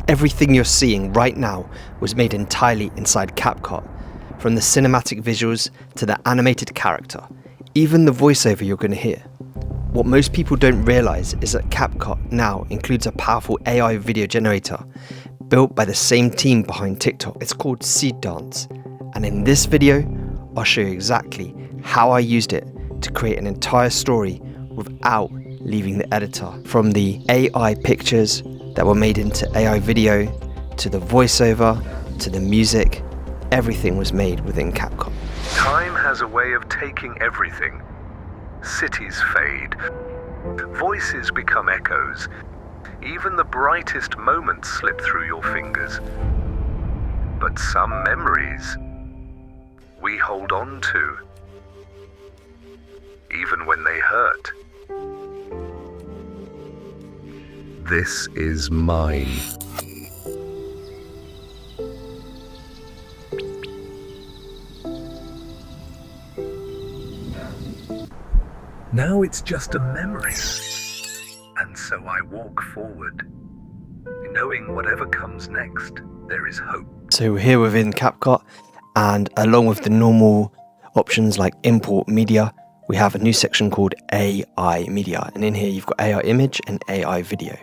Everything you're seeing right now was made entirely inside CapCut, from the cinematic visuals to the animated character, even the voiceover you're going to hear. What most people don't realize is that CapCut now includes a powerful AI video generator built by the same team behind TikTok. It's called Seedance, and in this video, I'll show you exactly how I used it to create an entire story without leaving the editor. From the AI pictures that were made into AI video, to the voiceover, to the music, everything was made within CapCut. Time has a way of taking everything. Cities fade. Voices become echoes. Even the brightest moments slip through your fingers. But some memories we hold on to, even when they hurt. This is mine. Now it's just a memory. And so I walk forward, knowing whatever comes next, there is hope. So we're here within CapCut, and along with the normal options like import media, we have a new section called AI media. And in here you've got AI image and AI video.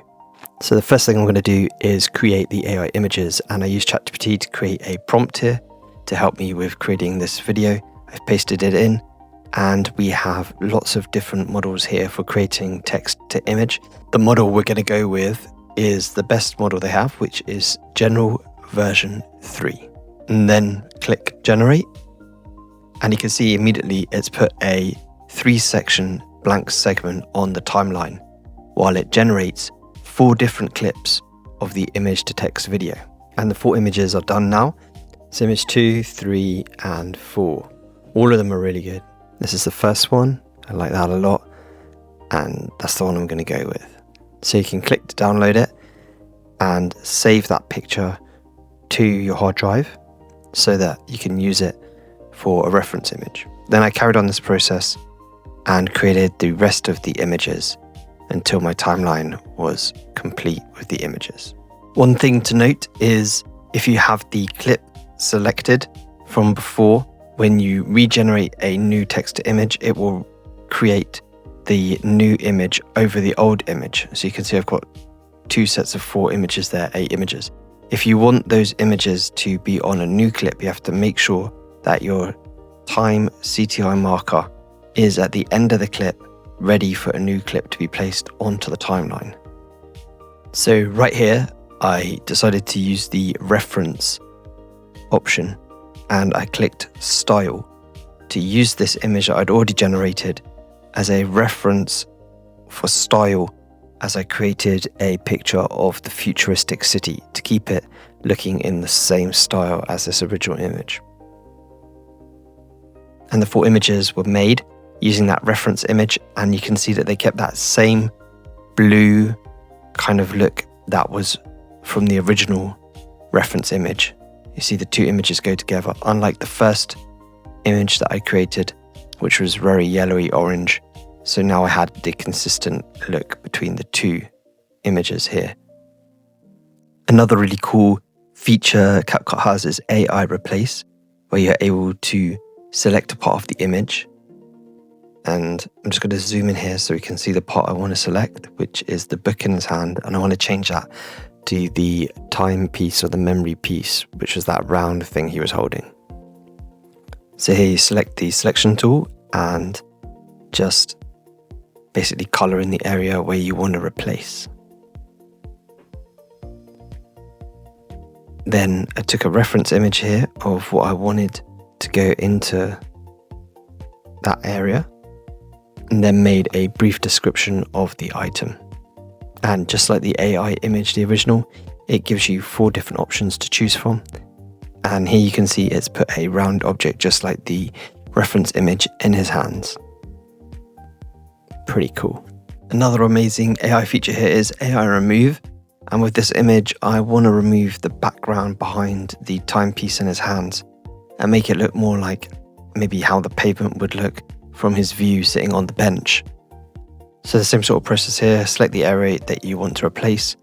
So the first thing I'm going to do is create the AI images, and I use ChatGPT to create a prompt here to help me with creating this video. I've pasted it in, and we have lots of different models here for creating text to image. The model we're going to go with is the best model they have, which is General version 3. And then click Generate, and you can see immediately it's put a 3-section blank segment on the timeline while it generates 4 different clips of the image to text video. And the 4 images are done now. So image 2, 3, and 4. All of them are really good. This is the first one. I like that a lot. And that's the one I'm going to go with. So you can click to download it and save that picture to your hard drive so that you can use it for a reference image. Then I carried on this process and created the rest of the images until my timeline was complete with the images. One thing to note is if you have the clip selected from before, when you regenerate a new text to image, it will create the new image over the old image. So you can see I've got 2 sets of 4 images there, 8 images. If you want those images to be on a new clip, you have to make sure that your time CTI marker is at the end of the clip, ready for a new clip to be placed onto the timeline. So right here, I decided to use the reference option, and I clicked Style to use this image that I'd already generated as a reference for style as I created a picture of the futuristic city to keep it looking in the same style as this original image. And the 4 images were made using that reference image, and you can see that they kept that same blue kind of look that was from the original reference image. You see the 2 images go together, unlike the first image that I created, which was very yellowy orange. So now I had the consistent look between the 2 images here. Another really cool feature CapCut has is AI Replace, where you're able to select a part of the image. And I'm just going to zoom in here so we can see the part I want to select, which is the book in his hand. And I want to change that to the time piece or the memory piece, which was that round thing he was holding. So here you select the selection tool and just basically color in the area where you want to replace. Then I took a reference image here of what I wanted to go into that area, and then made a brief description of the item. And just like the AI image, the original, it gives you 4 different options to choose from. And here you can see it's put a round object just like the reference image in his hands. Pretty cool. Another amazing AI feature here is AI Remove. And with this image, I want to remove the background behind the timepiece in his hands and make it look more like maybe how the pavement would look from his view sitting on the bench. So the same sort of process here, select the area that you want to replace,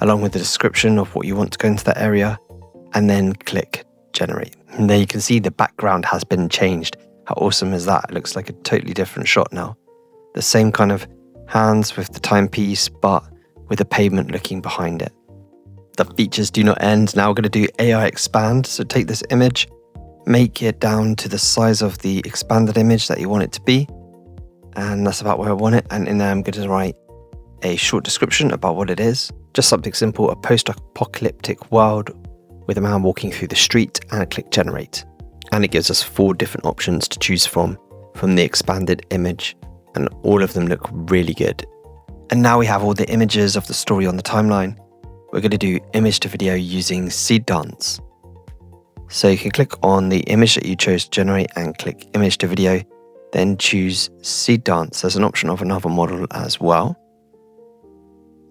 along with the description of what you want to go into that area, and then click generate. And there you can see the background has been changed. How awesome is that? It looks like a totally different shot now. The same kind of hands with the timepiece, but with a pavement looking behind it. The features do not end. Now we're going to do AI expand. So take this image, make it down to the size of the expanded image that you want it to be. And that's about where I want it. And in there, I'm going to write a short description about what it is. Just something simple, a post-apocalyptic world with a man walking through the street, and click generate. And it gives us 4 different options to choose from the expanded image. And all of them look really good. And now we have all the images of the story on the timeline. We're going to do image to video using Seedance. So you can click on the image that you chose to generate and click image to video, then choose Seedance. There's an option of another model as well,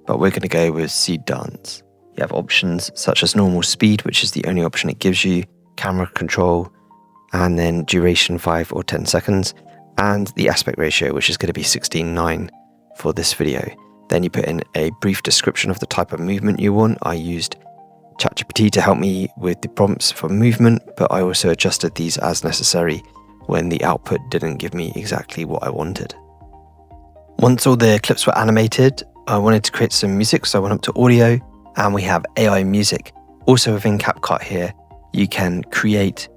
but we're going to go with Seedance. You have options such as normal speed, which is the only option it gives you, camera control, and then duration 5 or 10 seconds, and the aspect ratio, which is going to be 16:9 for this video. Then you put in a brief description of the type of movement you want. I used ChatGPT to help me with the prompts for movement, but I also adjusted these as necessary when the output didn't give me exactly what I wanted. Once all the clips were animated, I wanted to create some music, so I went up to audio, and we have AI music. Also within CapCut here, you can create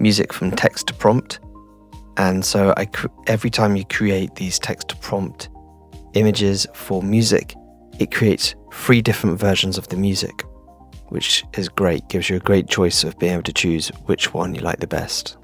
music from text to prompt. And so every time you create these text to prompt images for music, it creates 3 different versions of the music, which is great. Gives you a great choice of being able to choose which one you like the best.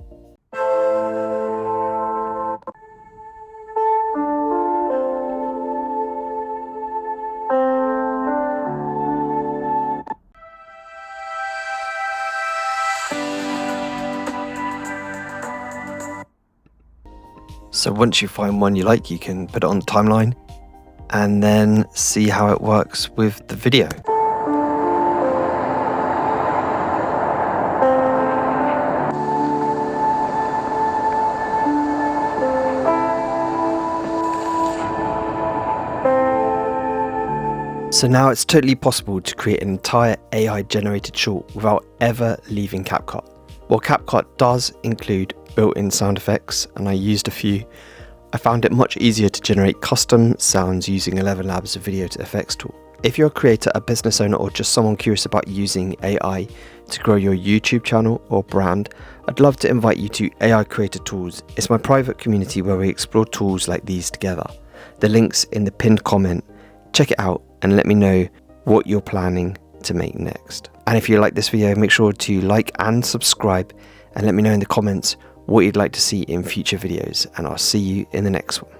So once you find one you like, you can put it on the timeline and then see how it works with the video. So now it's totally possible to create an entire AI generated short without ever leaving CapCut. While CapCut does include built-in sound effects, and I used a few, I found it much easier to generate custom sounds using ElevenLabs video to effects tool. If you're a creator, a business owner, or just someone curious about using AI to grow your YouTube channel or brand, I'd love to invite you to AI Creator Tools. It's my private community where we explore tools like these together. The link's in the pinned comment. Check it out and let me know what you're planning to make next. And if you like this video, make sure to like and subscribe, and let me know in the comments what you'd like to see in future videos, and I'll see you in the next one.